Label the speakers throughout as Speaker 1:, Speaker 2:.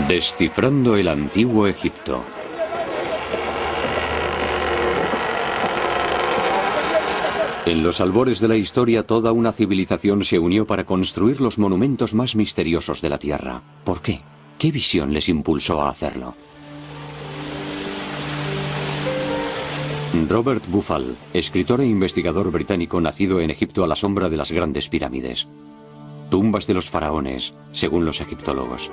Speaker 1: Descifrando el antiguo Egipto. En los albores de la historia, toda una civilización se unió para construir los monumentos más misteriosos de la Tierra. ¿Por qué? ¿Qué visión les impulsó a hacerlo? Robert Buffal, escritor e investigador británico nacido en Egipto a la sombra de las grandes pirámides. Tumbas de los faraones, según los egiptólogos.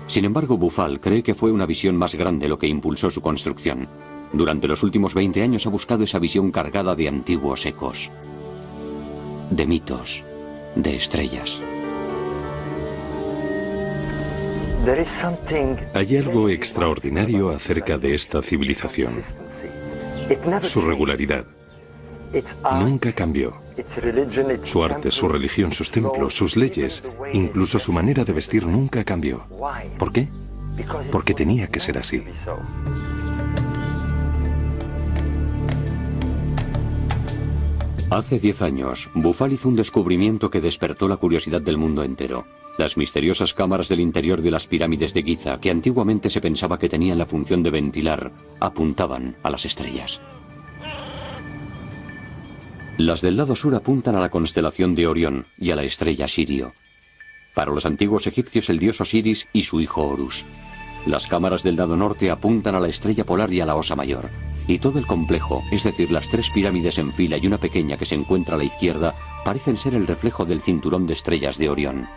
Speaker 1: Sin embargo, Buffal cree que fue una visión más grande lo que impulsó su construcción. Durante los últimos 20 años ha buscado esa visión cargada de antiguos ecos, de mitos, de estrellas.
Speaker 2: Hay algo extraordinario acerca de esta civilización. Su regularidad nunca cambió. Su arte, su religión, sus templos, sus leyes, incluso su manera de vestir nunca cambió. ¿Por qué? Porque tenía que ser así.
Speaker 1: Hace 10 años, Buffal hizo un descubrimiento que despertó la curiosidad del mundo entero. Las misteriosas cámaras del interior de las pirámides de Giza, que antiguamente se pensaba que tenían la función de ventilar, apuntaban a las estrellas. Las del lado sur apuntan a la constelación de Orión y a la estrella Sirio. Para los antiguos egipcios, el dios Osiris y su hijo Horus. Las cámaras del lado norte apuntan a la estrella polar y a la Osa Mayor. Y todo el complejo, es decir, las 3 pirámides en fila y una pequeña que se encuentra a la izquierda, parecen ser el reflejo del cinturón de estrellas de Orión.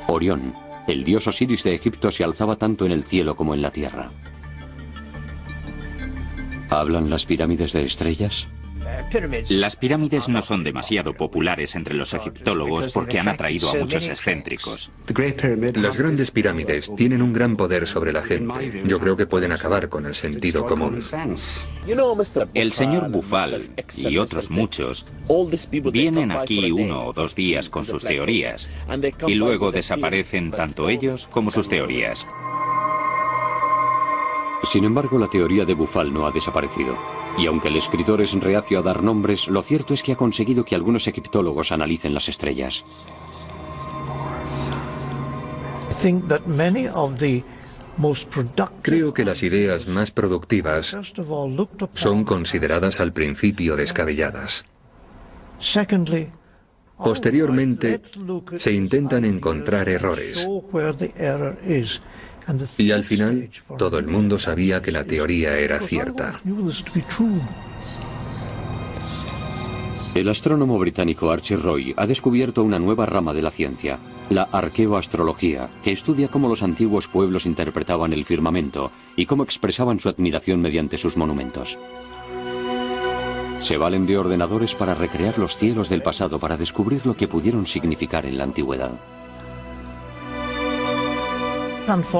Speaker 1: Orión, el dios Osiris de Egipto, se alzaba tanto en el cielo como en la tierra. ¿Hablan las pirámides de estrellas?
Speaker 3: Las pirámides no son demasiado populares entre los egiptólogos porque han atraído a muchos excéntricos.
Speaker 4: Las grandes pirámides tienen un gran poder sobre la gente. Yo creo que pueden acabar con el sentido común.
Speaker 3: El señor Buffal y otros muchos vienen aquí 1 o 2 días con sus teorías y luego desaparecen tanto ellos como sus teorías.
Speaker 1: Sin embargo, la teoría de Buffal no ha desaparecido. Y aunque el escritor es reacio a dar nombres, lo cierto es que ha conseguido que algunos egiptólogos analicen las estrellas.
Speaker 4: Creo que las ideas más productivas son consideradas al principio descabelladas. Posteriormente, se intentan encontrar errores. Y al final, todo el mundo sabía que la teoría era cierta.
Speaker 1: El astrónomo británico Archie Roy ha descubierto una nueva rama de la ciencia, la arqueoastrología, que estudia cómo los antiguos pueblos interpretaban el firmamento y cómo expresaban su admiración mediante sus monumentos. Se valen de ordenadores para recrear los cielos del pasado para descubrir lo que pudieron significar en la antigüedad.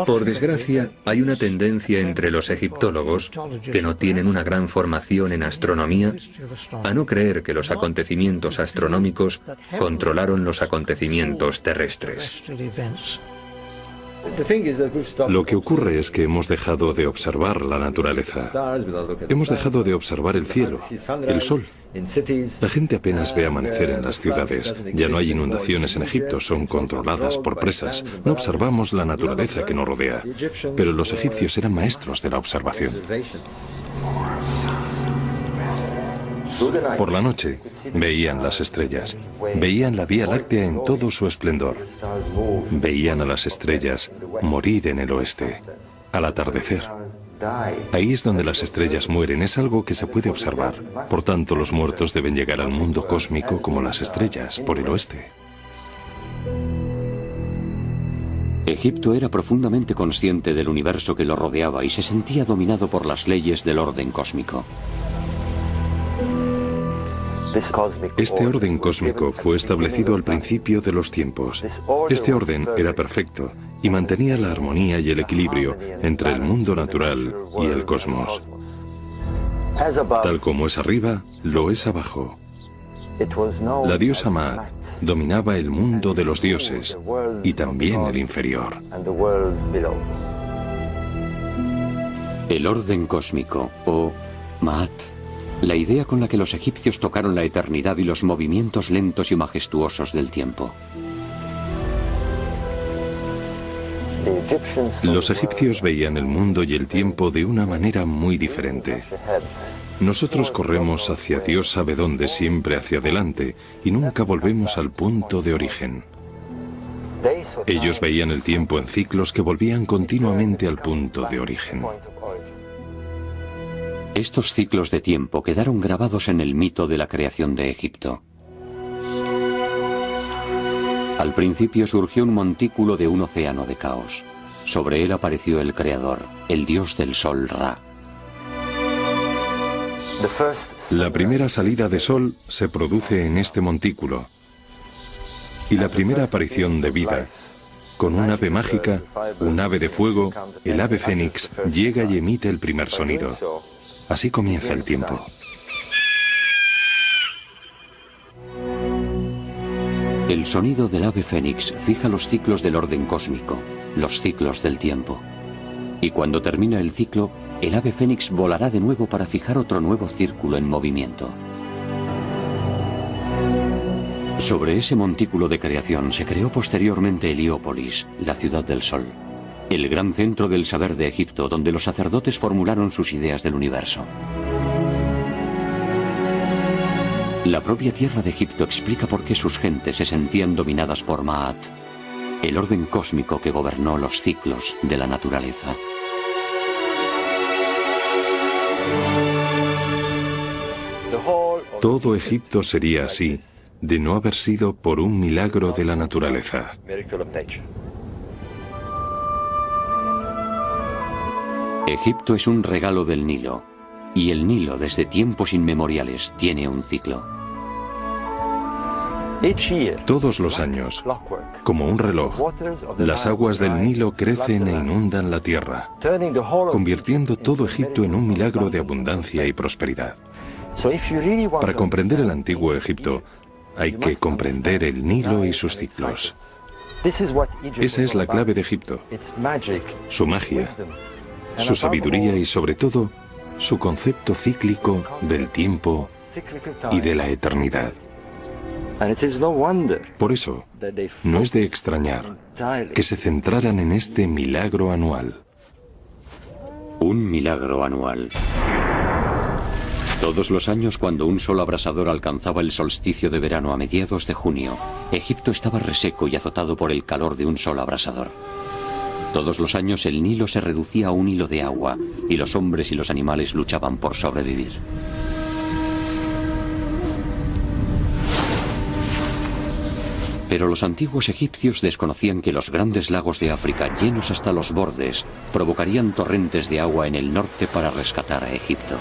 Speaker 4: Por desgracia, hay una tendencia entre los egiptólogos, que no tienen una gran formación en astronomía, a no creer que los acontecimientos astronómicos controlaron los acontecimientos terrestres.
Speaker 2: Lo que ocurre es que hemos dejado de observar la naturaleza. Hemos dejado de observar el cielo, el sol. La gente apenas ve amanecer en las ciudades. Ya no hay inundaciones en Egipto, son controladas por presas. No observamos la naturaleza que nos rodea. Pero los egipcios eran maestros de la observación. Por la noche veían las estrellas, veían la Vía Láctea en todo su esplendor, veían a las estrellas morir en el oeste, al atardecer. Ahí es donde las estrellas mueren, es algo que se puede observar. Por tanto, los muertos deben llegar al mundo cósmico como las estrellas, por el oeste.
Speaker 1: Egipto era profundamente consciente del universo que lo rodeaba y se sentía dominado por las leyes del orden cósmico.
Speaker 2: Este orden cósmico fue establecido al principio de los tiempos. Este orden era perfecto y mantenía la armonía y el equilibrio entre el mundo natural y el cosmos. Tal como es arriba, lo es abajo. La diosa Maat dominaba el mundo de los dioses y también el inferior.
Speaker 1: El orden cósmico, o Maat, la idea con la que los egipcios tocaron la eternidad y los movimientos lentos y majestuosos del tiempo.
Speaker 2: Los egipcios veían el mundo y el tiempo de una manera muy diferente. Nosotros corremos hacia Dios sabe dónde, siempre hacia adelante, y nunca volvemos al punto de origen. Ellos veían el tiempo en ciclos que volvían continuamente al punto de origen.
Speaker 1: Estos ciclos de tiempo quedaron grabados en el mito de la creación de Egipto. Al principio surgió un montículo de un océano de caos. Sobre él apareció el Creador, el dios del sol Ra.
Speaker 2: La primera salida de sol se produce en este montículo. Y la primera aparición de vida, con un ave mágica, un ave de fuego, el ave fénix, llega y emite el primer sonido. Así comienza el tiempo.
Speaker 1: El sonido del ave fénix fija los ciclos del orden cósmico, los ciclos del tiempo. Y cuando termina el ciclo, el ave fénix volará de nuevo para fijar otro nuevo círculo en movimiento. Sobre ese montículo de creación se creó posteriormente Heliópolis, la ciudad del sol, el gran centro del saber de Egipto, donde los sacerdotes formularon sus ideas del universo. La propia tierra de Egipto explica por qué sus gentes se sentían dominadas por Maat, el orden cósmico que gobernó los ciclos de la naturaleza.
Speaker 2: Todo Egipto sería así, de no haber sido por un milagro de la naturaleza.
Speaker 1: Egipto es un regalo del Nilo, y el Nilo desde tiempos inmemoriales tiene un ciclo.
Speaker 2: Todos los años, como un reloj, las aguas del Nilo crecen e inundan la tierra, convirtiendo todo Egipto en un milagro de abundancia y prosperidad. Para comprender el antiguo Egipto, hay que comprender el Nilo y sus ciclos. Esa es la clave de Egipto, su magia, su sabiduría y sobre todo, su concepto cíclico del tiempo y de la eternidad. Por eso, no es de extrañar que se centraran en este milagro anual.
Speaker 1: Un milagro anual. Todos los años, cuando un sol abrasador alcanzaba el solsticio de verano a mediados de junio, Egipto estaba reseco y azotado por el calor de un sol abrasador. Todos los años el Nilo se reducía a un hilo de agua y los hombres y los animales luchaban por sobrevivir. Pero los antiguos egipcios desconocían que los grandes lagos de África, llenos hasta los bordes, provocarían torrentes de agua en el norte para rescatar a Egipto.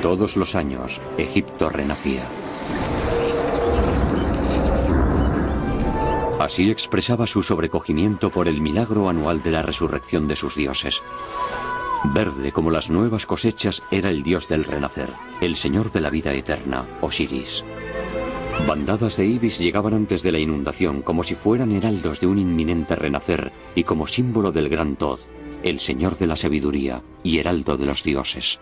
Speaker 1: Todos los años, Egipto renacía. Así expresaba su sobrecogimiento por el milagro anual de la resurrección de sus dioses. Verde como las nuevas cosechas era el dios del renacer, el señor de la vida eterna, Osiris. Bandadas de ibis llegaban antes de la inundación como si fueran heraldos de un inminente renacer y como símbolo del gran Tod, el señor de la sabiduría y heraldo de los dioses.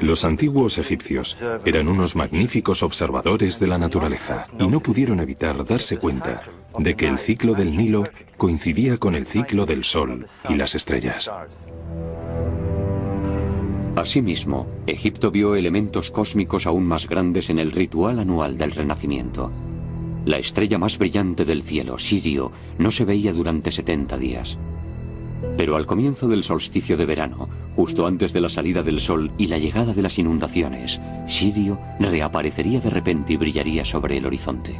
Speaker 2: Los antiguos egipcios eran unos magníficos observadores de la naturaleza y no pudieron evitar darse cuenta de que el ciclo del Nilo coincidía con el ciclo del Sol y las estrellas.
Speaker 1: Asimismo, Egipto vio elementos cósmicos aún más grandes en el ritual anual del renacimiento. La estrella más brillante del cielo, Sirio, no se veía durante 70 días. Pero al comienzo del solsticio de verano, justo antes de la salida del sol y la llegada de las inundaciones, Sirio reaparecería de repente y brillaría sobre el horizonte.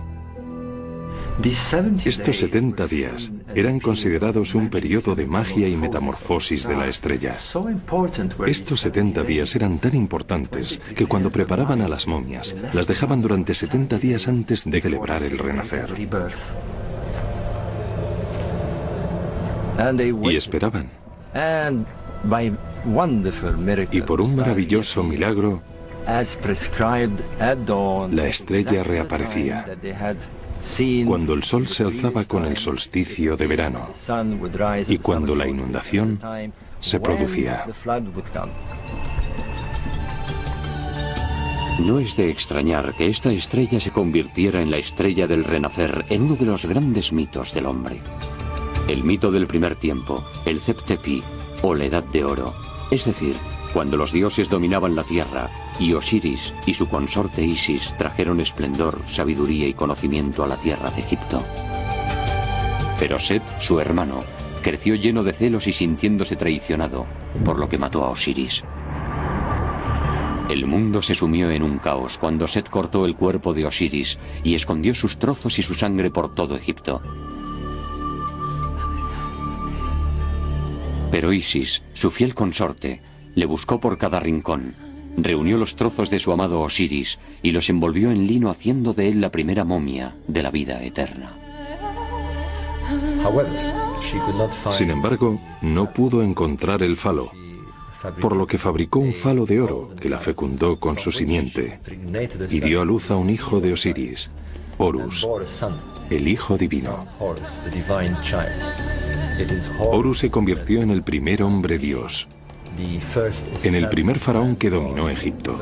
Speaker 2: Estos 70 días eran considerados un periodo de magia y metamorfosis de la estrella. Estos 70 días eran tan importantes que cuando preparaban a las momias, las dejaban durante 70 días antes de celebrar el renacer. Y esperaban. Y por un maravilloso milagro, la estrella reaparecía. Cuando el sol se alzaba con el solsticio de verano y cuando la inundación se producía.
Speaker 1: No es de extrañar que esta estrella se convirtiera en la estrella del renacer, en uno de los grandes mitos del hombre. El mito del primer tiempo, el Zep-Tepi, o la Edad de Oro, es decir, cuando los dioses dominaban la tierra y Osiris y su consorte Isis trajeron esplendor, sabiduría y conocimiento a la tierra de Egipto. Pero Set, su hermano, creció lleno de celos y sintiéndose traicionado, por lo que mató a Osiris. El mundo se sumió en un caos cuando Set cortó el cuerpo de Osiris y escondió sus trozos y su sangre por todo Egipto. Pero Isis, su fiel consorte, le buscó por cada rincón, reunió los trozos de su amado Osiris y los envolvió en lino haciendo de él la primera momia de la vida eterna.
Speaker 2: Sin embargo, no pudo encontrar el falo, por lo que fabricó un falo de oro que la fecundó con su simiente y dio a luz a un hijo de Osiris, Horus, el hijo divino. Horus se convirtió en el primer hombre dios, en el primer faraón que dominó Egipto.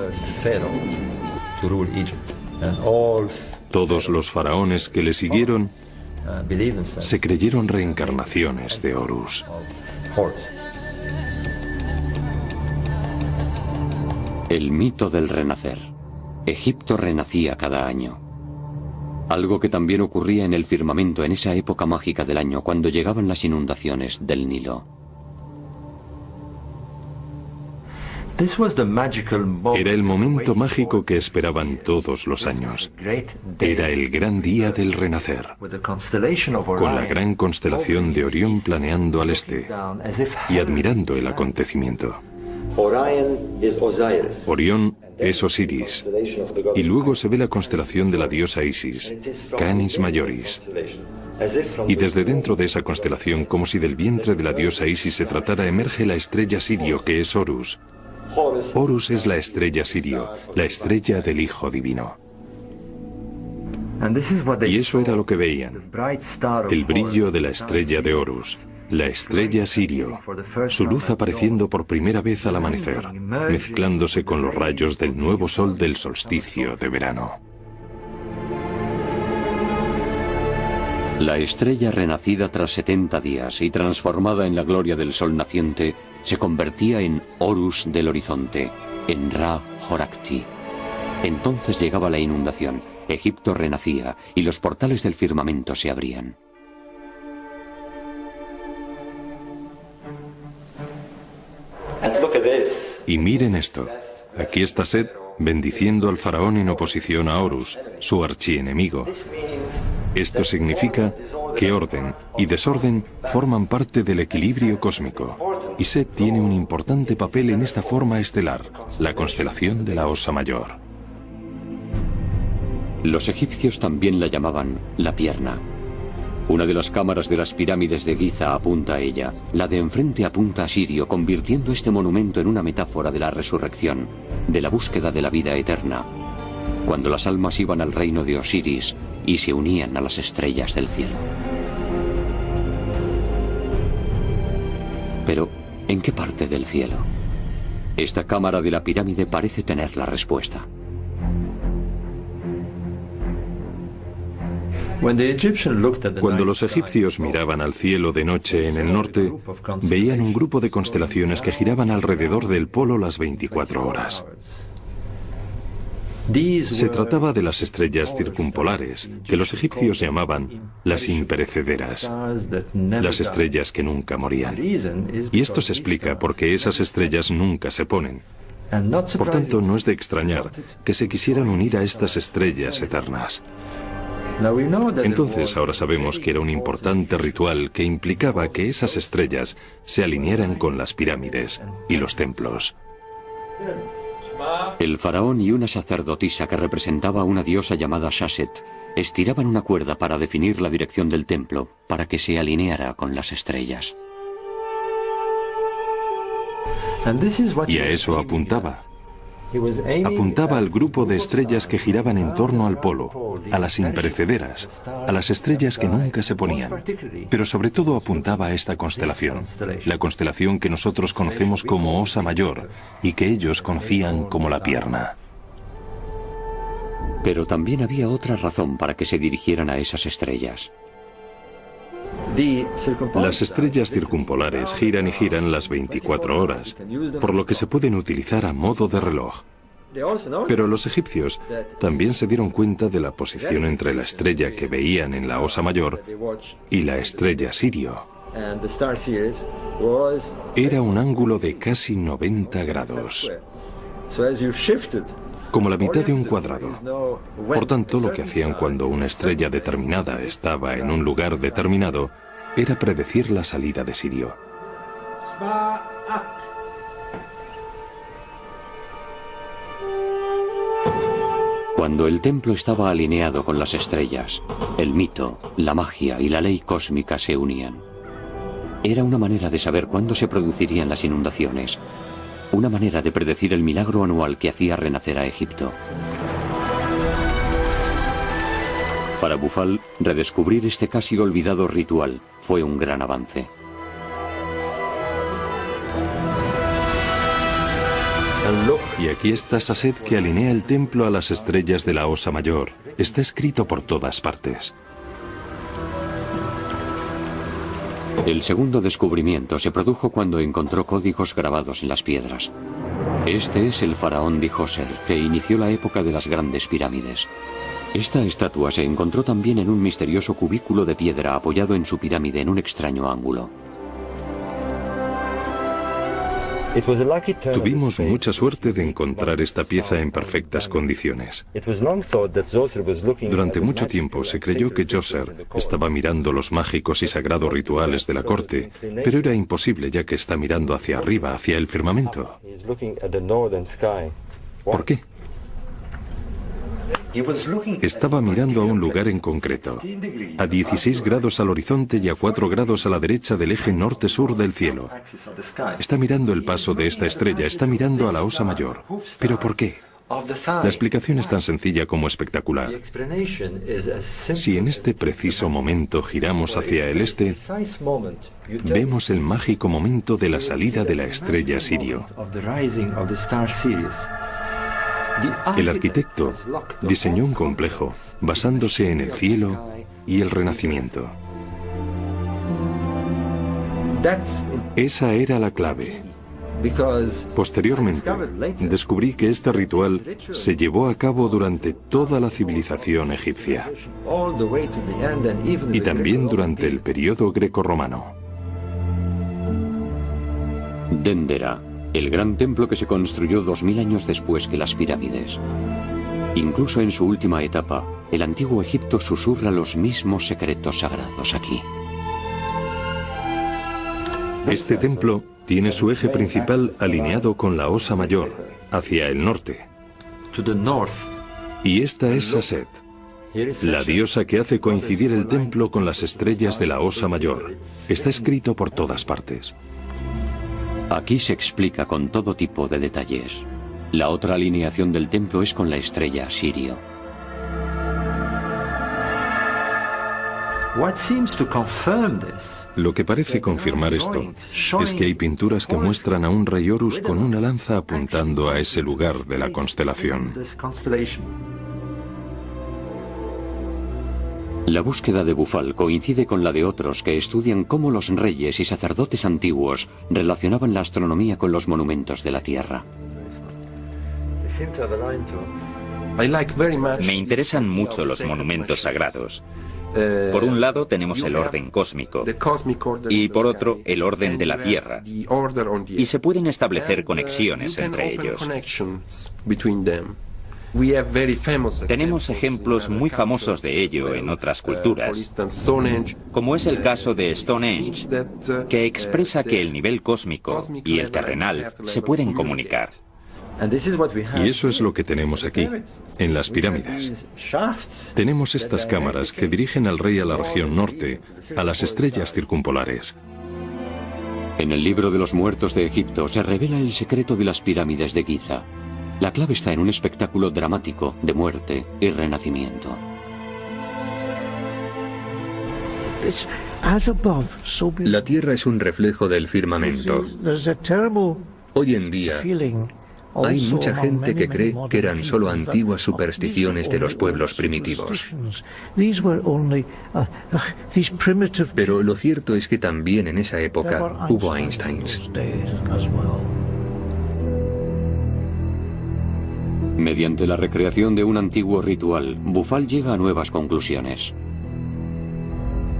Speaker 2: Todos los faraones que le siguieron se creyeron reencarnaciones de Horus.
Speaker 1: El mito del renacer. Egipto renacía cada año. Algo que también ocurría en el firmamento en esa época mágica del año cuando llegaban las inundaciones del Nilo.
Speaker 2: Era el momento mágico que esperaban todos los años. Era el gran día del renacer, con la gran constelación de Orión planeando al este y admirando el acontecimiento. Orión es Osiris, y luego se ve la constelación de la diosa Isis, Canis Majoris. Y desde dentro de esa constelación, como si del vientre de la diosa Isis se tratara, emerge la estrella Sirio, que es Horus. Horus es la estrella Sirio, la estrella del Hijo Divino. Y eso era lo que veían, el brillo de la estrella de Horus, la estrella Sirio, su luz apareciendo por primera vez al amanecer, mezclándose con los rayos del nuevo sol del solsticio de verano.
Speaker 1: La estrella renacida tras 70 días y transformada en la gloria del sol naciente, se convertía en Horus del horizonte, en Ra-Horakhti. Entonces llegaba la inundación, Egipto renacía y los portales del firmamento se abrían.
Speaker 2: Y miren esto, aquí está Set bendiciendo al faraón en oposición a Horus, su archienemigo. Esto significa que orden y desorden forman parte del equilibrio cósmico, y Set tiene un importante papel en esta forma estelar, la constelación de la Osa Mayor.
Speaker 1: Los egipcios también la llamaban la pierna. Una de las cámaras de las pirámides de Giza apunta a ella, la de enfrente apunta a Sirio, convirtiendo este monumento en una metáfora de la resurrección, de la búsqueda de la vida eterna, cuando las almas iban al reino de Osiris y se unían a las estrellas del cielo. Pero, ¿en qué parte del cielo? Esta cámara de la pirámide parece tener la respuesta.
Speaker 2: Cuando los egipcios miraban al cielo de noche en el norte, veían un grupo de constelaciones que giraban alrededor del polo las 24 horas. Se trataba de las estrellas circumpolares, que los egipcios llamaban las imperecederas, las estrellas que nunca morían. Y esto se explica porque esas estrellas nunca se ponen. Por tanto, no es de extrañar que se quisieran unir a estas estrellas eternas. Entonces ahora sabemos que era un importante ritual que implicaba que esas estrellas se alinearan con las pirámides y los templos.
Speaker 1: El faraón y una sacerdotisa que representaba a una diosa llamada Shashet estiraban una cuerda para definir la dirección del templo, para que se alineara con las estrellas.
Speaker 2: Y a eso apuntaba. Apuntaba al grupo de estrellas que giraban en torno al polo, a las imperecederas, a las estrellas que nunca se ponían. Pero sobre todo apuntaba a esta constelación, la constelación que nosotros conocemos como Osa Mayor y que ellos conocían como la pierna.
Speaker 1: Pero también había otra razón para que se dirigieran a esas estrellas.
Speaker 2: Las estrellas circumpolares giran y giran las 24 horas, por lo que se pueden utilizar a modo de reloj. Pero los egipcios también se dieron cuenta de la posición entre la estrella que veían en la Osa Mayor y la estrella Sirio. Era un ángulo de casi 90 grados, como la mitad de un cuadrado. Por tanto, lo que hacían cuando una estrella determinada estaba en un lugar determinado era predecir la salida de Sirio.
Speaker 1: Cuando el templo estaba alineado con las estrellas, el mito, la magia y la ley cósmica se unían. Era una manera de saber cuándo se producirían las inundaciones, una manera de predecir el milagro anual que hacía renacer a Egipto. Para Bufal, redescubrir este casi olvidado ritual fue un gran avance.
Speaker 2: Y aquí está Saset, que alinea el templo a las estrellas de la Osa Mayor. Está escrito por todas partes.
Speaker 1: El segundo descubrimiento se produjo cuando encontró códigos grabados en las piedras. Este es el faraón Djoser, que inició la época de las grandes pirámides. Esta estatua se encontró también en un misterioso cubículo de piedra apoyado en su pirámide en un extraño ángulo.
Speaker 2: Tuvimos mucha suerte de encontrar esta pieza en perfectas condiciones. Durante mucho tiempo se creyó que Djoser estaba mirando los mágicos y sagrados rituales de la corte, pero era imposible ya que está mirando hacia arriba, hacia el firmamento. ¿Por qué? Estaba mirando a un lugar en concreto, a 16 grados al horizonte y a 4 grados a la derecha del eje norte-sur del cielo. Está mirando el paso de esta estrella, está mirando a la Osa Mayor. ¿Pero por qué? La explicación es tan sencilla como espectacular. Si en este preciso momento giramos hacia el este, vemos el mágico momento de la salida de la estrella Sirio. El arquitecto diseñó un complejo basándose en el cielo y el renacimiento. Esa era la clave. Posteriormente, descubrí que este ritual se llevó a cabo durante toda la civilización egipcia y también durante el periodo grecorromano.
Speaker 1: Dendera, el gran templo que se construyó 2000 años después que las pirámides. Incluso en su última etapa, el antiguo Egipto susurra los mismos secretos sagrados aquí.
Speaker 2: Este templo tiene su eje principal alineado con la Osa Mayor, hacia el norte. Y esta es Saset, la diosa que hace coincidir el templo con las estrellas de la Osa Mayor. Está escrito por todas partes.
Speaker 1: Aquí se explica con todo tipo de detalles. La otra alineación del templo es con la estrella Sirio.
Speaker 2: Lo que parece confirmar esto es que hay pinturas que muestran a un rey Horus con una lanza apuntando a ese lugar de la constelación.
Speaker 1: La búsqueda de Bufal coincide con la de otros que estudian cómo los reyes y sacerdotes antiguos relacionaban la astronomía con los monumentos de la Tierra.
Speaker 3: Me interesan mucho los monumentos sagrados. Por un lado tenemos el orden cósmico y por otro el orden de la Tierra, y se pueden establecer conexiones entre ellos. Tenemos ejemplos muy famosos de ello en otras culturas, como es el caso de Stonehenge, que expresa que el nivel cósmico y el terrenal se pueden comunicar.
Speaker 2: Y eso es lo que tenemos aquí, en las pirámides. Tenemos estas cámaras que dirigen al rey a la región norte, a las estrellas circumpolares.
Speaker 1: En el libro de los muertos de Egipto se revela el secreto de las pirámides de Giza. La clave está en un espectáculo dramático de muerte y renacimiento.
Speaker 4: La Tierra es un reflejo del firmamento. Hoy en día Hay mucha gente que cree que eran solo antiguas supersticiones de los pueblos primitivos. Pero lo cierto es que también en esa época hubo Einsteins.
Speaker 1: Mediante la recreación de un antiguo ritual, Bufal llega a nuevas conclusiones.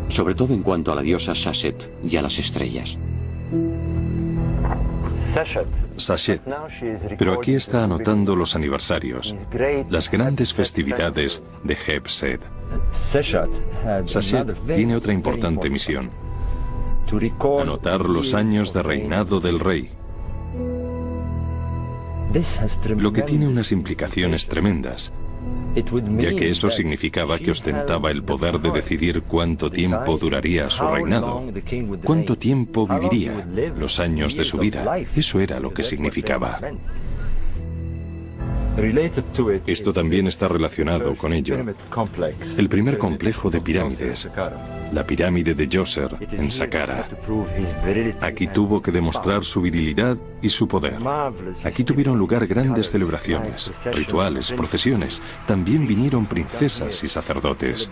Speaker 1: Sobre todo en cuanto a la diosa Sasset y a las estrellas.
Speaker 2: Sasset. Pero aquí está anotando los aniversarios, las grandes festividades de Heb-Sed. Sasset tiene otra importante misión: anotar los años de reinado del rey. Lo que tiene unas implicaciones tremendas, ya que eso significaba que ostentaba el poder de decidir cuánto tiempo duraría su reinado, cuánto tiempo viviría, los años de su vida. Eso era lo que significaba. Esto también está relacionado con ello. El primer complejo de pirámides, la pirámide de Djoser, en Saqqara. Aquí tuvo que demostrar su virilidad y su poder. Aquí tuvieron lugar grandes celebraciones, rituales, procesiones. También vinieron princesas y sacerdotes.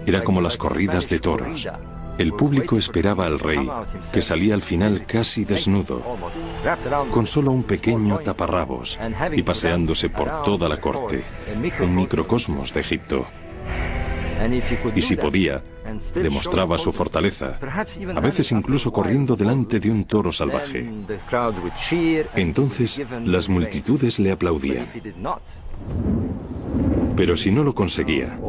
Speaker 2: Era como las corridas de toros. El público esperaba al rey, que salía al final casi desnudo, con solo un pequeño taparrabos y paseándose por toda la corte, un microcosmos de Egipto. Y si podía, demostraba su fortaleza, a veces incluso corriendo delante de un toro salvaje. Entonces, las multitudes le aplaudían. Pero si no lo conseguía,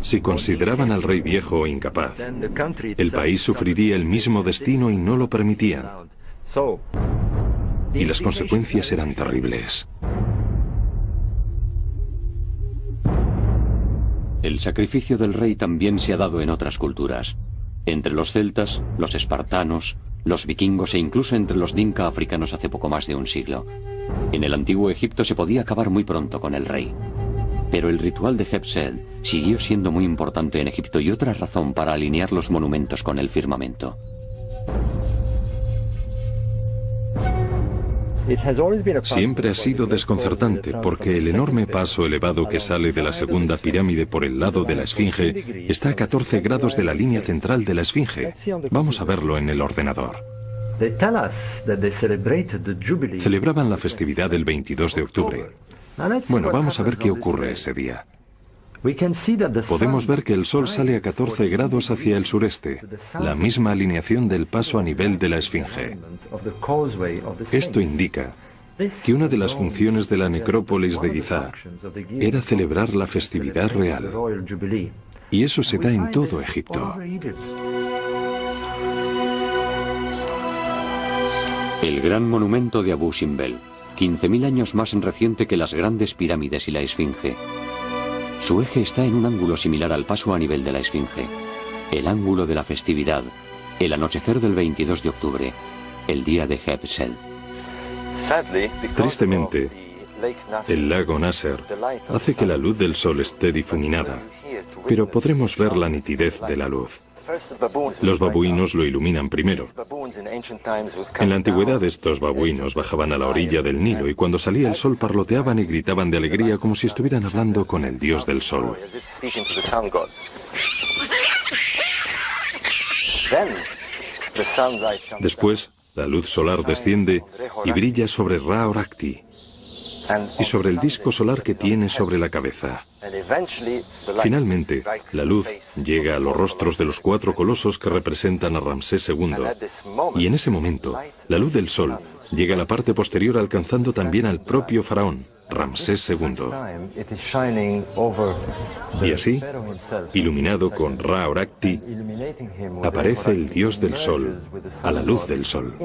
Speaker 2: si consideraban al rey viejo o incapaz, el país sufriría el mismo destino y no lo permitían. Y las consecuencias eran terribles.
Speaker 1: El sacrificio del rey también se ha dado en otras culturas. Entre los celtas, los espartanos, los vikingos e incluso entre los dinka africanos hace poco más de un siglo. En el antiguo Egipto se podía acabar muy pronto con el rey. Pero el ritual de Heb-Sed siguió siendo muy importante en Egipto y otra razón para alinear los monumentos con el firmamento.
Speaker 2: Siempre ha sido desconcertante porque el enorme paso elevado que sale de la segunda pirámide por el lado de la Esfinge está a 14 grados de la línea central de la Esfinge. Vamos a verlo en el ordenador. Celebraban la festividad del 22 de octubre. Bueno, vamos a ver qué ocurre ese día. Podemos ver que el sol sale a 14 grados hacia el sureste, la misma alineación del paso a nivel de la Esfinge. Esto indica que una de las funciones de la necrópolis de Giza era celebrar la festividad real. Y eso se da en todo Egipto.
Speaker 1: El gran monumento de Abu Simbel, 15.000 años más reciente que las grandes pirámides y la Esfinge. Su eje está en un ángulo similar al paso a nivel de la Esfinge. El ángulo de la festividad, el anochecer del 22 de octubre, el día de Heb-Sed.
Speaker 2: Tristemente, el lago Nasser hace que la luz del sol esté difuminada, pero podremos ver la nitidez de la luz. Los babuinos lo iluminan primero. En la antigüedad estos babuinos bajaban a la orilla del Nilo y cuando salía el sol parloteaban y gritaban de alegría como si estuvieran hablando con el dios del sol. Después, la luz solar desciende y brilla sobre Ra Horakhti y sobre el disco solar que tiene sobre la cabeza. Finalmente, la luz llega a los rostros de los 4 colosos que representan a Ramsés II. Y en ese momento, la luz del sol llega a la parte posterior alcanzando también al propio faraón, Ramsés II. Y así, iluminado con Ra Horakhti, aparece el dios del sol a la luz del sol.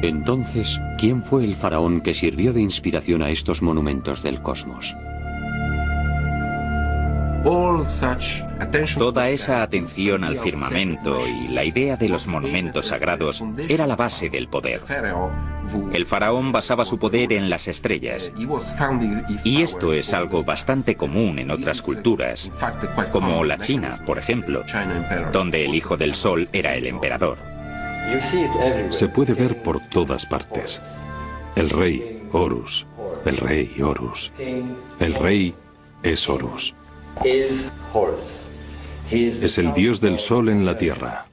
Speaker 1: Entonces, ¿quién fue el faraón que sirvió de inspiración a estos monumentos del cosmos?
Speaker 3: Toda esa atención al firmamento y la idea de los monumentos sagrados era la base del poder. El faraón basaba su poder en las estrellas. Y esto es algo bastante común en otras culturas, como la China, por ejemplo, donde el hijo del sol era el emperador.
Speaker 2: Se puede ver por todas partes. El rey, Horus. El rey, Horus. El rey es Horus. Es el dios del sol en la tierra.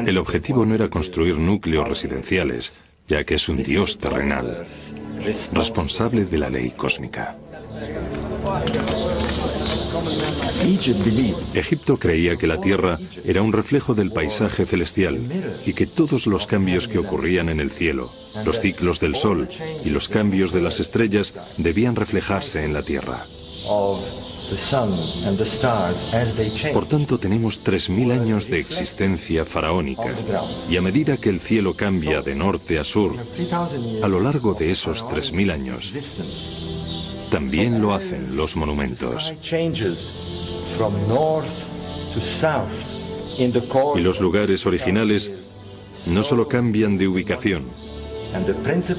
Speaker 2: El objetivo no era construir núcleos residenciales, ya que es un dios terrenal, responsable de la ley cósmica. Egipto creía que la tierra era un reflejo del paisaje celestial y que todos los cambios que ocurrían en el cielo, los ciclos del sol y los cambios de las estrellas debían reflejarse en la tierra. Por tanto, tenemos 3000 años de existencia faraónica, y a medida que el cielo cambia de norte a sur, a lo largo de esos 3000 años, también lo hacen los monumentos. Y los lugares originales no solo cambian de ubicación,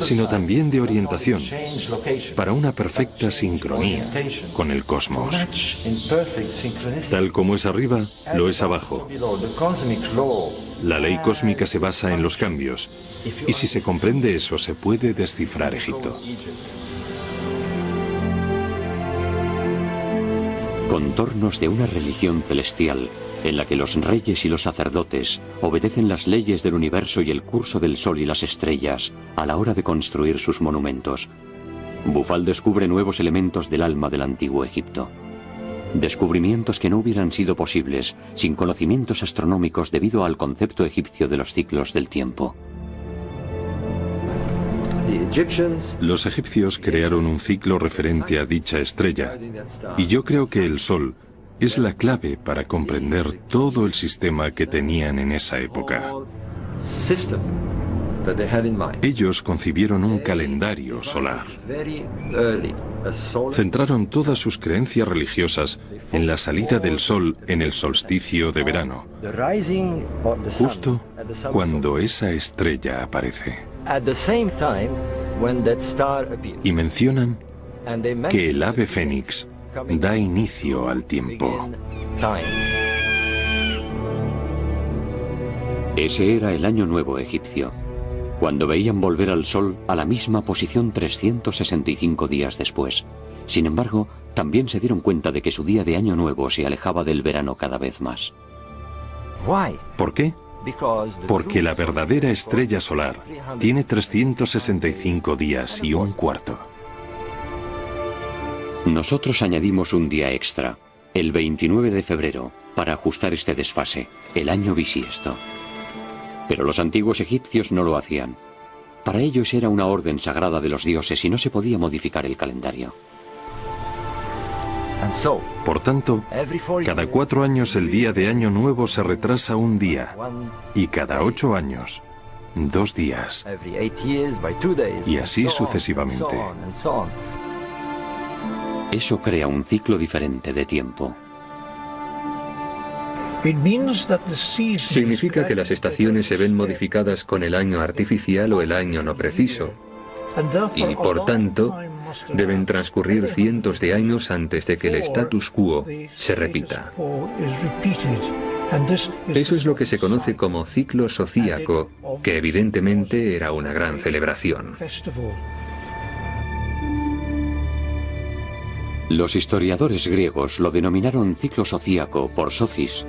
Speaker 2: sino también de orientación, para una perfecta sincronía con el cosmos. Tal como es arriba, lo es abajo. La ley cósmica se basa en los cambios, y si se comprende eso, se puede descifrar Egipto.
Speaker 1: Contornos de una religión celestial en la que los reyes y los sacerdotes obedecen las leyes del universo y el curso del sol y las estrellas a la hora de construir sus monumentos. Bufal descubre nuevos elementos del alma del antiguo Egipto. Descubrimientos que no hubieran sido posibles sin conocimientos astronómicos debido al concepto egipcio de los ciclos del tiempo.
Speaker 2: Los egipcios crearon un ciclo referente a dicha estrella, y yo creo que el sol es la clave para comprender todo el sistema que tenían en esa época. Ellos concibieron un calendario solar. Centraron todas sus creencias religiosas en la salida del sol en el solsticio de verano, justo cuando esa estrella aparece. Y mencionan que el ave fénix da inicio al tiempo.
Speaker 1: Ese era el año nuevo egipcio, cuando veían volver al sol a la misma posición 365 días después. Sin embargo, también se dieron cuenta de que su día de año nuevo se alejaba del verano cada vez más.
Speaker 2: ¿Por qué? Porque la verdadera estrella solar tiene 365 días y un cuarto.
Speaker 1: Nosotros añadimos un día extra, el 29 de febrero, para ajustar este desfase, el año bisiesto. Pero los antiguos egipcios no lo hacían. Para ellos era una orden sagrada de los dioses y no se podía modificar el calendario.
Speaker 2: Por tanto, cada 4 años el día de Año Nuevo se retrasa un día, y cada 8 años, 2 días, y así sucesivamente.
Speaker 1: Eso crea un ciclo diferente de tiempo.
Speaker 4: Significa que las estaciones se ven modificadas con el año artificial o el año no preciso, y por tanto deben transcurrir cientos de años antes de que el status quo se repita. Eso es lo que se conoce como ciclo zodíaco, que evidentemente era una gran celebración.
Speaker 1: Los historiadores griegos lo denominaron ciclo zodíaco por Socis,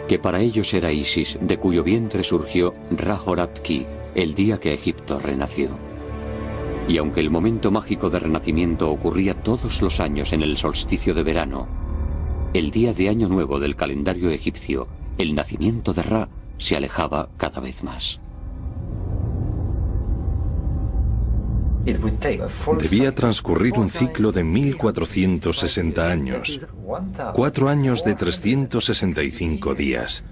Speaker 1: que para ellos era Isis, de cuyo vientre surgió Ra-Horat-Ki, el día que Egipto renació. Y aunque el momento mágico de renacimiento ocurría todos los años en el solsticio de verano, el día de Año Nuevo del calendario egipcio, el nacimiento de Ra, se alejaba cada vez más.
Speaker 2: Debía transcurrir un ciclo de 1460 años, 4 años de 365 días,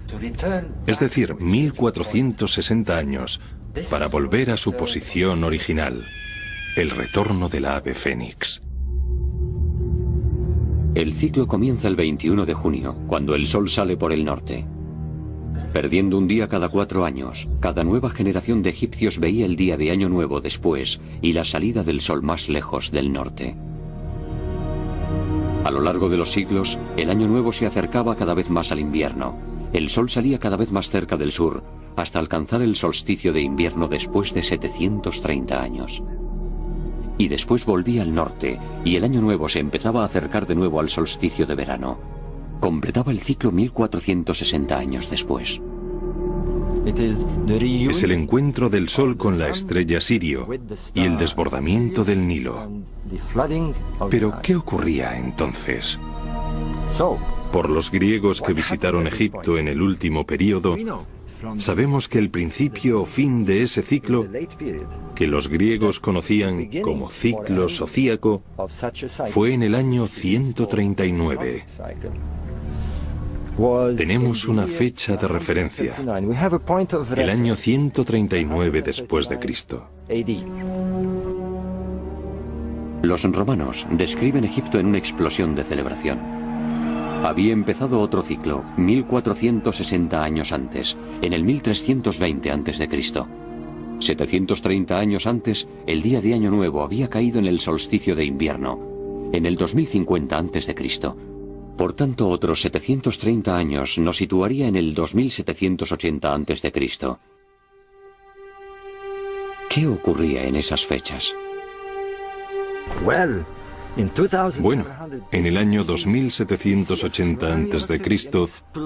Speaker 2: es decir, 1460 años, para volver a su posición original, el retorno del ave fénix.
Speaker 1: El ciclo comienza el 21 de junio, cuando el sol sale por el norte. Perdiendo un día cada 4 años, cada nueva generación de egipcios veía el día de Año Nuevo después y la salida del sol más lejos del norte. A lo largo de los siglos, el Año Nuevo se acercaba cada vez más al invierno. El sol salía cada vez más cerca del sur, hasta alcanzar el solsticio de invierno después de 730 años. Y después volvía al norte, y el Año Nuevo se empezaba a acercar de nuevo al solsticio de verano. Completaba el ciclo 1460 años después.
Speaker 2: Es el encuentro del Sol con la estrella Sirio y el desbordamiento del Nilo. Pero, ¿qué ocurría entonces? Por los griegos que visitaron Egipto en el último período, sabemos que el principio o fin de ese ciclo, que los griegos conocían como ciclo zodíaco, fue en el año 139. Tenemos una fecha de referencia, el año 139 después de Cristo.
Speaker 1: Los romanos describen Egipto en una explosión de celebración. Había empezado otro ciclo, 1460 años antes, en el 1320 a.C. 730 años antes, el día de Año Nuevo había caído en el solsticio de invierno, en el 2050 a.C. Por tanto, otros 730 años nos situaría en el 2780 a.C. ¿Qué ocurría en esas fechas?
Speaker 2: Bueno, en el año 2780 a.C.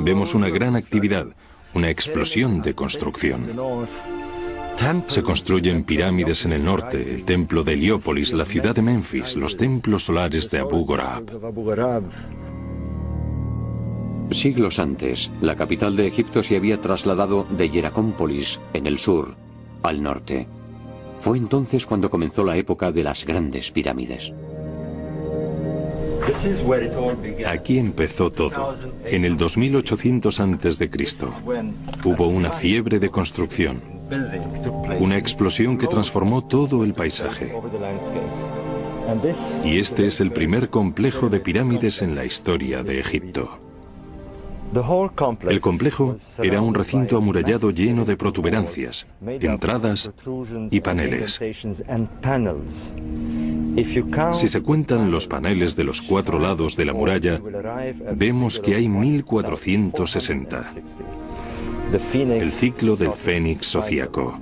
Speaker 2: vemos una gran actividad, una explosión de construcción. Se construyen pirámides en el norte, el templo de Heliópolis, la ciudad de Memphis, los templos solares de Abu Ghorab.
Speaker 1: Siglos antes, la capital de Egipto se había trasladado de Hieracómpolis, en el sur, al norte. Fue entonces cuando comenzó la época de las grandes pirámides.
Speaker 2: Aquí empezó todo. En el 2800 a.C. hubo una fiebre de construcción, una explosión que transformó todo el paisaje. Y este es el primer complejo de pirámides en la historia de Egipto. El complejo era un recinto amurallado lleno de protuberancias, entradas y paneles. Si se cuentan los paneles de los 4 lados de la muralla, vemos que hay 1460. El ciclo del Fénix zodíaco.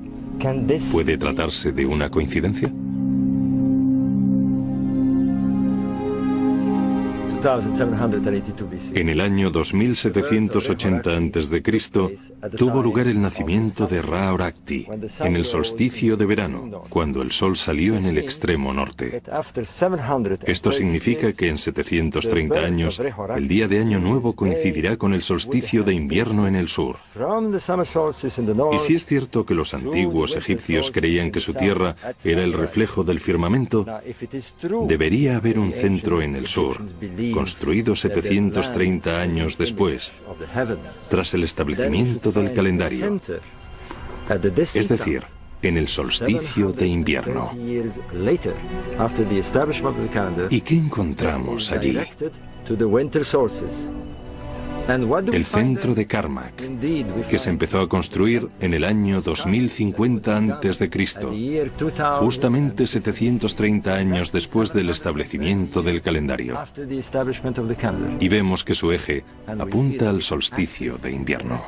Speaker 2: ¿Puede tratarse de una coincidencia? En el año 2780 a.C. tuvo lugar el nacimiento de Ra-Horakhti, en el solsticio de verano, cuando el sol salió en el extremo norte. Esto significa que en 730 años, el día de Año Nuevo coincidirá con el solsticio de invierno en el sur. Y si es cierto que los antiguos egipcios creían que su tierra era el reflejo del firmamento, debería haber un centro en el sur, construido 730 años después, tras el establecimiento del calendario, es decir, en el solsticio de invierno. ¿Y qué encontramos allí? El centro de Karnak, que se empezó a construir en el año 2050 a.C., justamente 730 años después del establecimiento del calendario. Y vemos que su eje apunta al solsticio de invierno.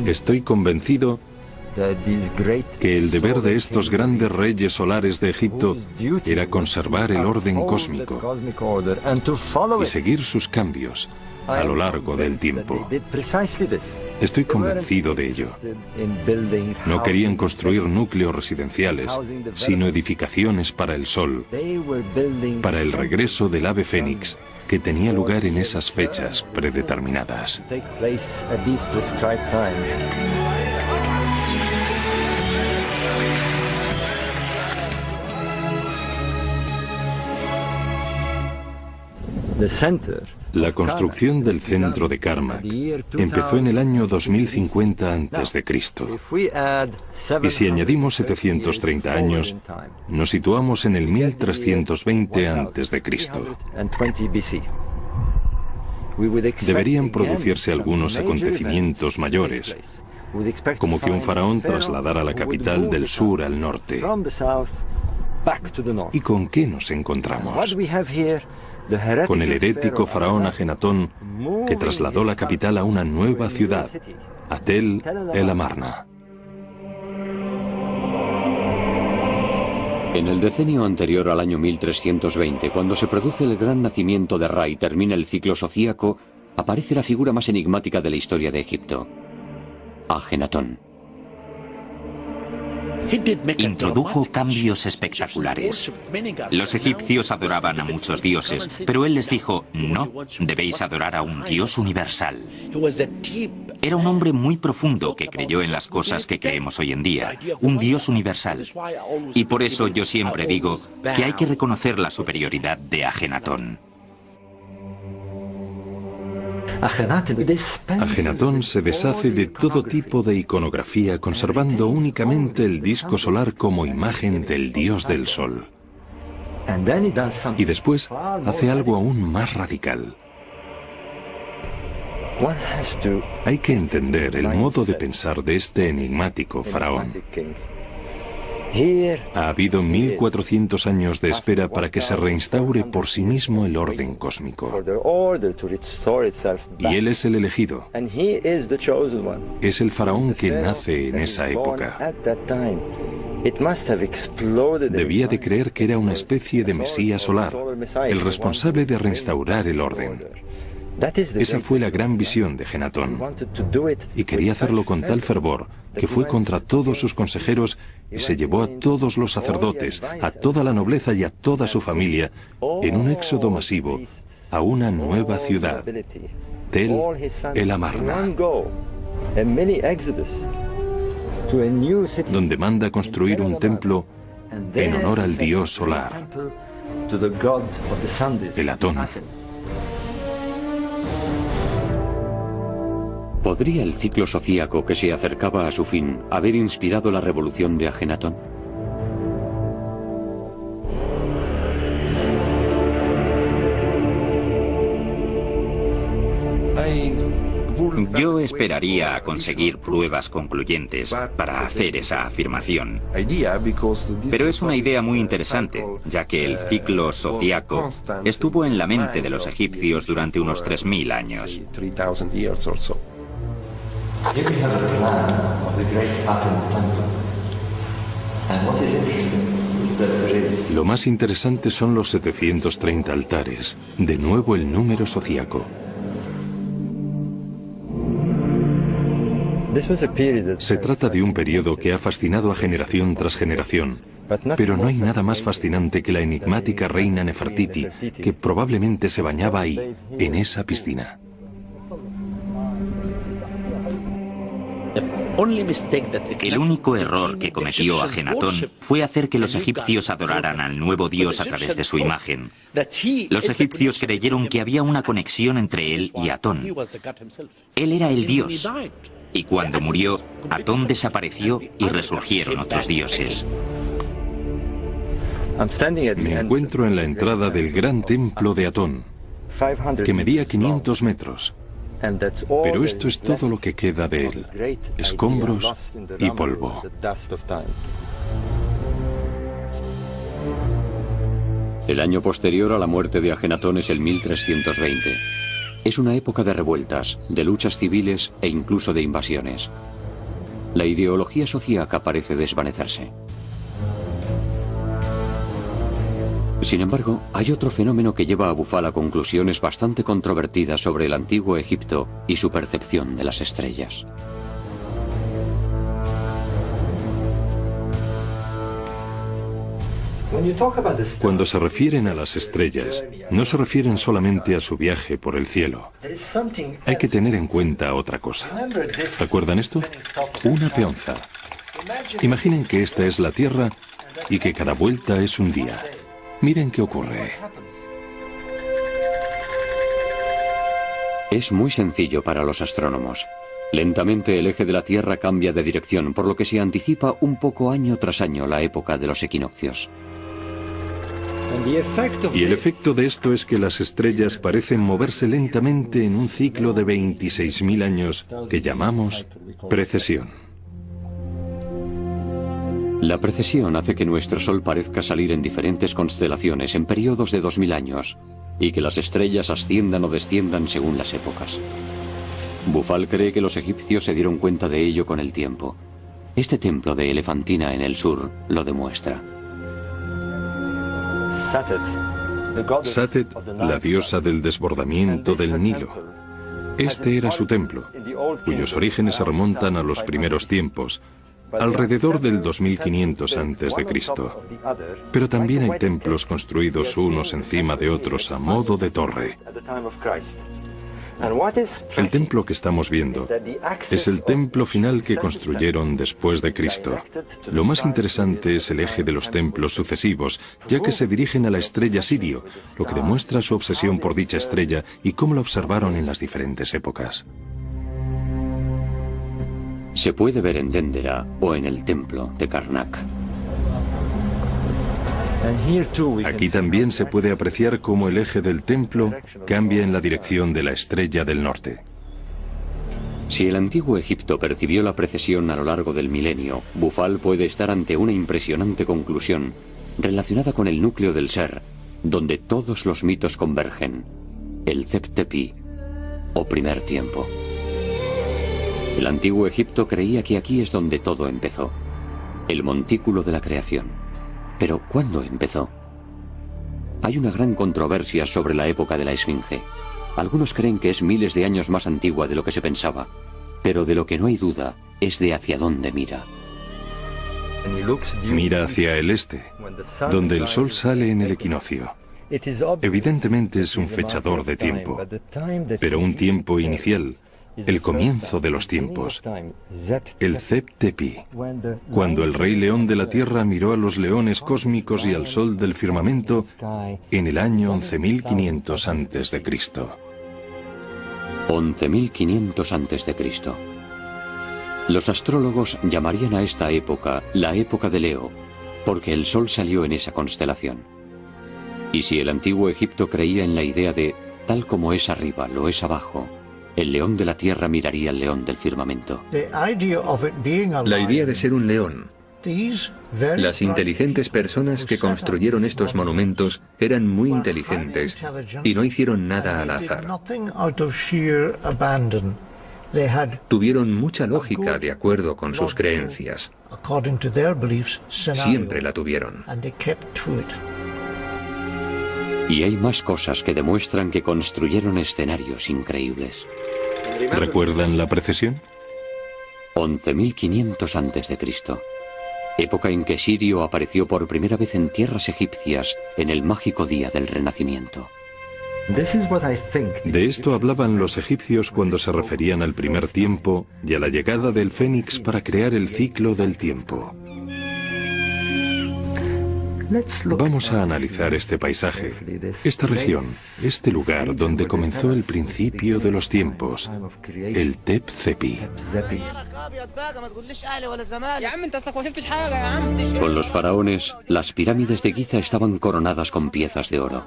Speaker 2: Estoy convencido que el deber de estos grandes reyes solares de Egipto era conservar el orden cósmico y seguir sus cambios a lo largo del tiempo. Estoy convencido de ello. No querían construir núcleos residenciales, sino edificaciones para el sol, para el regreso del ave fénix, que tenía lugar en esas fechas predeterminadas. La construcción del centro de Karmak empezó en el año 2050 a.C. Y si añadimos 730 años, nos situamos en el 1320 a.C. Deberían producirse algunos acontecimientos mayores, como que un faraón trasladara la capital del sur al norte. ¿Y con qué nos encontramos? Con el herético faraón Ajenatón, que trasladó la capital a una nueva ciudad, a Tel el Amarna.
Speaker 1: En el decenio anterior al año 1320, cuando se produce el gran nacimiento de Ra y termina el ciclo sociaco, aparece la figura más enigmática de la historia de Egipto, Ajenatón.
Speaker 3: Introdujo cambios espectaculares. Los egipcios adoraban a muchos dioses, pero él les dijo, no, debéis adorar a un Dios universal. Era un hombre muy profundo que creyó en las cosas que creemos hoy en día, un Dios universal. Y por eso yo siempre digo que hay que reconocer la superioridad de Ajenatón.
Speaker 2: Ajenatón se deshace de todo tipo de iconografía, conservando únicamente el disco solar como imagen del dios del sol. Y después hace algo aún más radical. Hay que entender el modo de pensar de este enigmático faraón. Ha habido 1400 años de espera para que se reinstaure por sí mismo el orden cósmico. Y él es el elegido. Es el faraón que nace en esa época. Debía de creer que era una especie de mesías solar, el responsable de reinstaurar el orden. Esa fue la gran visión de Ajenatón, y quería hacerlo con tal fervor que fue contra todos sus consejeros y se llevó a todos los sacerdotes, a toda la nobleza y a toda su familia en un éxodo masivo a una nueva ciudad, Tel el Amarna, donde manda construir un templo en honor al dios solar, el Atón.
Speaker 1: ¿Podría el ciclo sociaco que se acercaba a su fin haber inspirado la revolución de Ajenatón?
Speaker 3: Yo esperaría a conseguir pruebas concluyentes para hacer esa afirmación. Pero es una idea muy interesante, ya que el ciclo sociaco estuvo en la mente de los egipcios durante unos 3000 años.
Speaker 2: Lo más interesante son los 730 altares, de nuevo el número sociaco. Se trata de un periodo que ha fascinado a generación tras generación, pero no hay nada más fascinante que la enigmática reina Nefertiti, que probablemente se bañaba ahí, en esa piscina.
Speaker 3: El único error que cometió Ajenatón fue hacer que los egipcios adoraran al nuevo dios a través de su imagen. Los egipcios creyeron que había una conexión entre él y Atón. Él era el dios. Y cuando murió, Atón desapareció y resurgieron otros dioses.
Speaker 2: Me encuentro en la entrada del gran templo de Atón, que medía 500 metros. Pero esto es todo lo que queda de él: escombros y polvo.
Speaker 1: El año posterior a la muerte de Ajenatón es el 1320. Es una época de revueltas, de luchas civiles e incluso de invasiones. La ideología sociaca parece desvanecerse. Sin embargo, hay otro fenómeno que lleva a Bufal a conclusiones bastante controvertidas sobre el antiguo Egipto y su percepción de las estrellas.
Speaker 2: Cuando se refieren a las estrellas, no se refieren solamente a su viaje por el cielo. Hay que tener en cuenta otra cosa. ¿Recuerdan esto? Una peonza. Imaginen que esta es la Tierra y que cada vuelta es un día. Miren qué ocurre.
Speaker 1: Es muy sencillo para los astrónomos. Lentamente el eje de la Tierra cambia de dirección, por lo que se anticipa un poco año tras año la época de los equinoccios.
Speaker 2: Y el efecto de esto es que las estrellas parecen moverse lentamente en un ciclo de 26.000 años que llamamos precesión.
Speaker 1: La precesión hace que nuestro Sol parezca salir en diferentes constelaciones en periodos de 2000 años y que las estrellas asciendan o desciendan según las épocas. Bufal cree que los egipcios se dieron cuenta de ello con el tiempo. Este templo de Elefantina en el sur lo demuestra.
Speaker 2: Satet, la diosa del desbordamiento del Nilo. Este era su templo, cuyos orígenes se remontan a los primeros tiempos, alrededor del 2500 a.C. Pero también hay templos construidos unos encima de otros a modo de torre. El templo que estamos viendo es el templo final que construyeron después de Cristo. Lo más interesante es el eje de los templos sucesivos, ya que se dirigen a la estrella Sirio, lo que demuestra su obsesión por dicha estrella y cómo la observaron en las diferentes épocas.
Speaker 1: Se puede ver en Dendera o en el templo de Karnak.
Speaker 2: Aquí también se puede apreciar cómo el eje del templo cambia en la dirección de la estrella del norte.
Speaker 1: Si el antiguo Egipto percibió la precesión a lo largo del milenio, Bufal puede estar ante una impresionante conclusión relacionada con el núcleo del ser, donde todos los mitos convergen, el Zep-Tepi, o primer tiempo. El antiguo Egipto creía que aquí es donde todo empezó, el montículo de la creación. Pero ¿cuándo empezó? Hay una gran controversia sobre la época de la Esfinge. Algunos creen que es miles de años más antigua de lo que se pensaba, pero de lo que no hay duda es de hacia dónde mira.
Speaker 2: Mira hacia el este, donde el sol sale en el equinoccio. Evidentemente es un fechador de tiempo, pero un tiempo inicial, el comienzo de los tiempos, el Zep-Tepi, cuando el rey león de la tierra miró a los leones cósmicos y al sol del firmamento en el año 11.500 a.C.
Speaker 1: 11.500 a.C. Los astrólogos llamarían a esta época la época de Leo, porque el sol salió en esa constelación. Y si el antiguo Egipto creía en la idea de tal como es arriba, lo es abajo, el león de la tierra miraría al león del firmamento.
Speaker 4: La idea de ser un león. Las inteligentes personas que construyeron estos monumentos eran muy inteligentes y no hicieron nada al azar. Tuvieron mucha lógica de acuerdo con sus creencias. Siempre la tuvieron.
Speaker 1: Y hay más cosas que demuestran que construyeron escenarios increíbles.
Speaker 2: ¿Recuerdan la precesión?
Speaker 1: 11.500 a.C., época en que Sirio apareció por primera vez en tierras egipcias en el mágico día del Renacimiento.
Speaker 2: De esto hablaban los egipcios cuando se referían al primer tiempo y a la llegada del Fénix para crear el ciclo del tiempo. Vamos a analizar este paisaje, esta región, este lugar donde comenzó el principio de los tiempos, el Tep-Tepi.
Speaker 1: Con los faraones, las pirámides de Giza estaban coronadas con piezas de oro.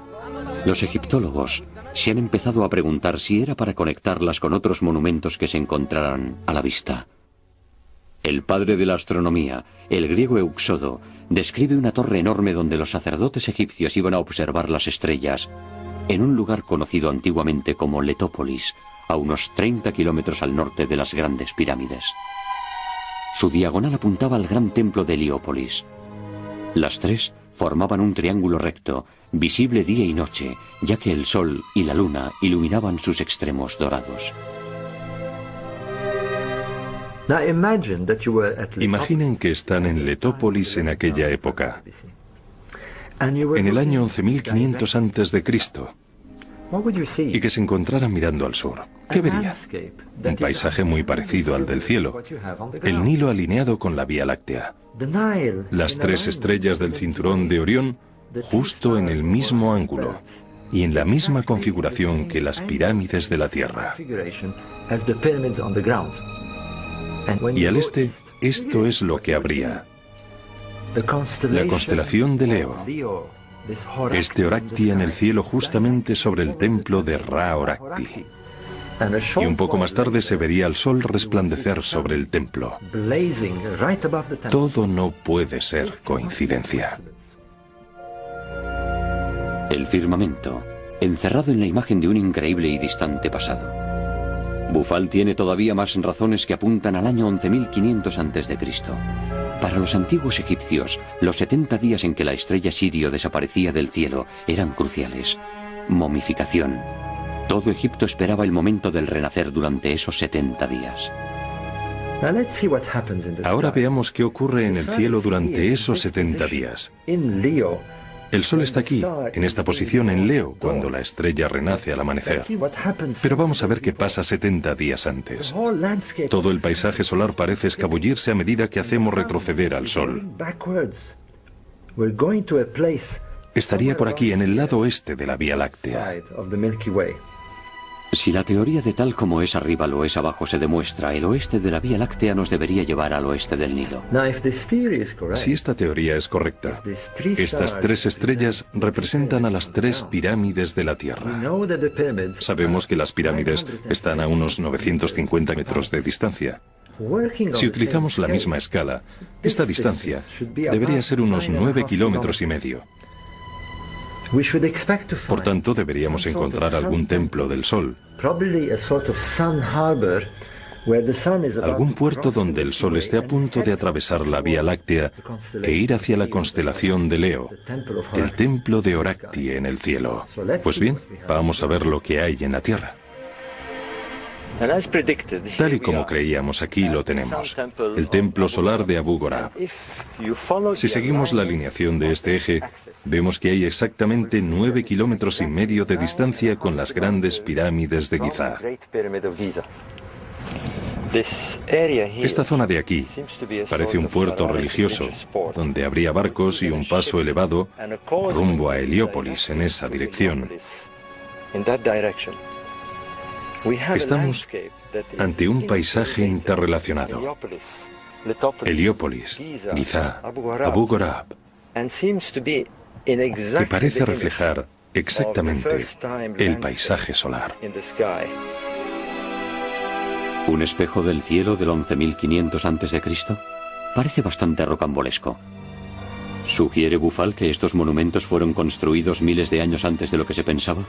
Speaker 1: Los egiptólogos se han empezado a preguntar si era para conectarlas con otros monumentos que se encontraran a la vista. El padre de la astronomía, el griego Euxodo, describe una torre enorme donde los sacerdotes egipcios iban a observar las estrellas, en un lugar conocido antiguamente como Letópolis, a unos 30 kilómetros al norte de las grandes pirámides. Su diagonal apuntaba al gran templo de Heliópolis. Las tres formaban un triángulo recto, visible día y noche, ya que el sol y la luna iluminaban sus extremos dorados.
Speaker 2: Imaginen que están en Letópolis en aquella época, en el año 11.500 a.C., y que se encontraran mirando al sur. ¿Qué vería? Un paisaje muy parecido al del cielo, el Nilo alineado con la Vía Láctea, las tres estrellas del cinturón de Orión justo en el mismo ángulo, y en la misma configuración que las pirámides de la Tierra. Y al este, esto es lo que habría. La constelación de Leo. Este Orakti en el cielo justamente sobre el templo de Ra Orakti. Y un poco más tarde se vería el sol resplandecer sobre el templo. Todo no puede ser coincidencia.
Speaker 1: El firmamento, encerrado en la imagen de un increíble y distante pasado. Bufal tiene todavía más razones que apuntan al año 11.500 a.C. Para los antiguos egipcios, los 70 días en que la estrella Sirio desaparecía del cielo eran cruciales. Momificación. Todo Egipto esperaba el momento del renacer durante esos 70 días.
Speaker 2: Ahora veamos qué ocurre en el cielo durante esos 70 días. El sol está aquí, en esta posición en Leo, cuando la estrella renace al amanecer. Pero vamos a ver qué pasa 70 días antes. Todo el paisaje solar parece escabullirse a medida que hacemos retroceder al sol. Estaría por aquí, en el lado oeste de la Vía Láctea.
Speaker 1: Si la teoría de tal como es arriba lo es abajo se demuestra, el oeste de la Vía Láctea nos debería llevar al oeste del Nilo.
Speaker 2: Si esta teoría es correcta, estas tres estrellas representan a las tres pirámides de la Tierra. Sabemos que las pirámides están a unos 950 metros de distancia. Si utilizamos la misma escala, esta distancia debería ser unos 9,5 kilómetros. Por tanto, deberíamos encontrar algún templo del sol, algún puerto donde el sol esté a punto de atravesar la Vía Láctea e ir hacia la constelación de Leo, el templo de Orakti en el cielo. Pues bien, vamos a ver lo que hay en la Tierra. Tal y como creíamos, aquí lo tenemos, el templo solar de Abu Gorab. Si seguimos la alineación de este eje, vemos que hay exactamente 9,5 kilómetros de distancia con las grandes pirámides de Giza. Esta zona de aquí parece un puerto religioso, donde habría barcos y un paso elevado rumbo a Heliópolis en esa dirección. Estamos ante un paisaje interrelacionado. Heliópolis, Giza, Abu Gorab, que parece reflejar exactamente el paisaje solar.
Speaker 1: ¿Un espejo del cielo del 11.500 a.C.? Parece bastante rocambolesco. ¿Sugiere Bufal que estos monumentos fueron construidos miles de años antes de lo que se pensaba?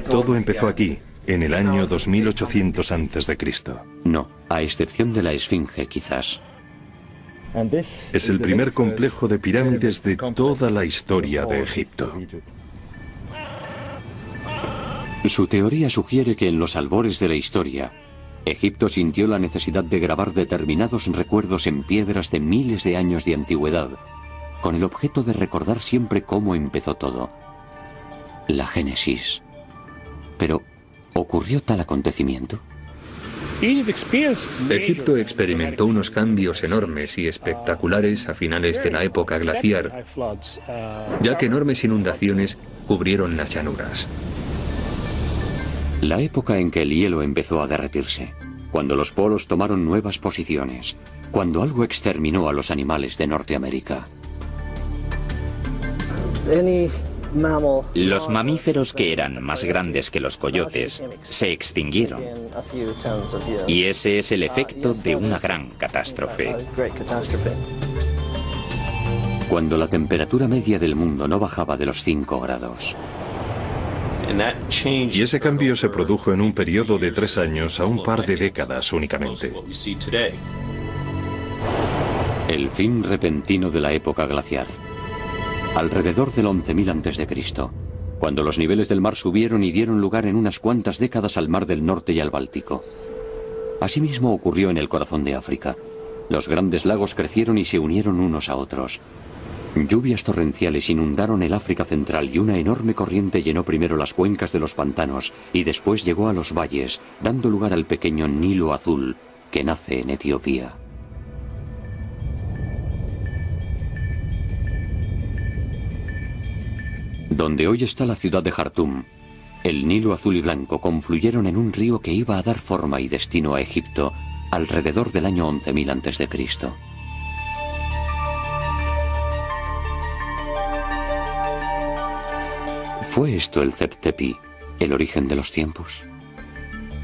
Speaker 2: Todo empezó aquí, en el año 2800 a.C.
Speaker 1: No, a excepción de la Esfinge, quizás.
Speaker 2: Es el primer complejo de pirámides de toda la historia de Egipto.
Speaker 1: Su teoría sugiere que en los albores de la historia, Egipto sintió la necesidad de grabar determinados recuerdos en piedras de miles de años de antigüedad, con el objeto de recordar siempre cómo empezó todo. La Génesis. Pero, ¿ocurrió tal acontecimiento?
Speaker 4: Egipto experimentó unos cambios enormes y espectaculares a finales de la época glaciar, ya que enormes inundaciones cubrieron las llanuras.
Speaker 1: La época en que el hielo empezó a derretirse, cuando los polos tomaron nuevas posiciones, cuando algo exterminó a los animales de Norteamérica.
Speaker 3: Los mamíferos que eran más grandes que los coyotes se extinguieron. Y ese es el efecto de una gran catástrofe.
Speaker 1: Cuando la temperatura media del mundo no bajaba de los 5 grados.
Speaker 2: Y ese cambio se produjo en un periodo de 3 años a un par de décadas únicamente.
Speaker 1: El fin repentino de la época glaciar. Alrededor del 11.000 a.C., cuando los niveles del mar subieron y dieron lugar en unas cuantas décadas al Mar del Norte y al Báltico. Asimismo ocurrió en el corazón de África. Los grandes lagos crecieron y se unieron unos a otros. Lluvias torrenciales inundaron el África central y una enorme corriente llenó primero las cuencas de los pantanos y después llegó a los valles, dando lugar al pequeño Nilo Azul, que nace en Etiopía. Donde hoy está la ciudad de Jartum, el Nilo azul y blanco confluyeron en un río que iba a dar forma y destino a Egipto alrededor del año 11.000 a.C. ¿Fue esto el Zep-Tepi, el origen de los tiempos?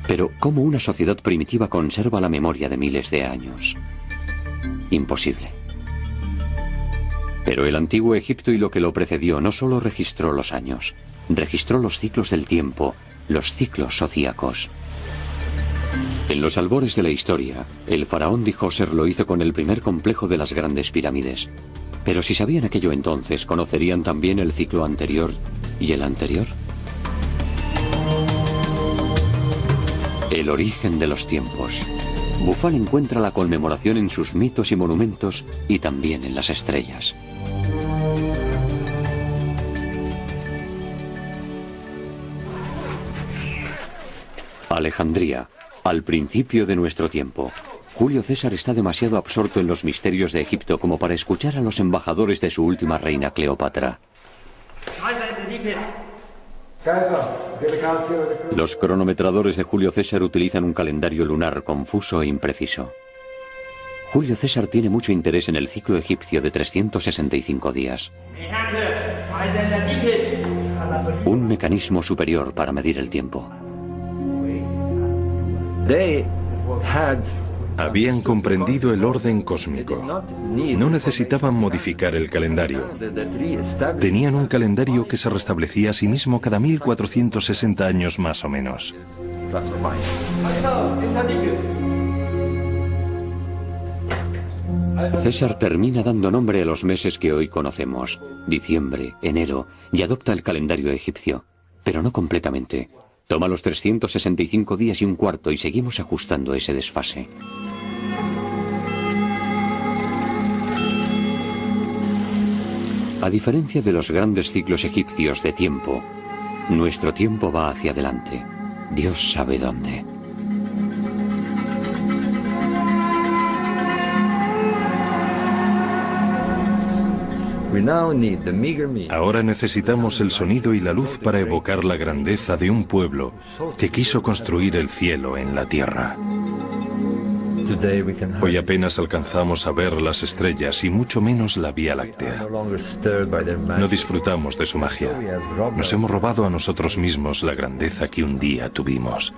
Speaker 1: Pero, ¿cómo una sociedad primitiva conserva la memoria de miles de años? Imposible. Pero el antiguo Egipto y lo que lo precedió no solo registró los años, registró los ciclos del tiempo, los ciclos zodíacos. En los albores de la historia, el faraón Djoser lo hizo con el primer complejo de las grandes pirámides. Pero si sabían aquello entonces, ¿conocerían también el ciclo anterior y el anterior? El origen de los tiempos. Bufal encuentra la conmemoración en sus mitos y monumentos y también en las estrellas. Alejandría, al principio de nuestro tiempo. Julio César está demasiado absorto en los misterios de Egipto como para escuchar a los embajadores de su última reina, Cleopatra. Los cronometradores de Julio César utilizan un calendario lunar confuso e impreciso. Julio César tiene mucho interés en el ciclo egipcio de 365 días. Un mecanismo superior para medir el tiempo.
Speaker 2: Habían comprendido el orden cósmico. No necesitaban modificar el calendario. Tenían un calendario que se restablecía a sí mismo cada 1460 años más o menos.
Speaker 1: César termina dando nombre a los meses que hoy conocemos, diciembre, enero, y adopta el calendario egipcio, pero no completamente. Toma los 365 días y un cuarto y seguimos ajustando ese desfase. A diferencia de los grandes ciclos egipcios de tiempo, nuestro tiempo va hacia adelante. Dios sabe dónde.
Speaker 2: Ahora necesitamos el sonido y la luz para evocar la grandeza de un pueblo que quiso construir el cielo en la tierra. Hoy apenas alcanzamos a ver las estrellas y mucho menos la Vía Láctea. No disfrutamos de su magia. Nos hemos robado a nosotros mismos la grandeza que un día tuvimos.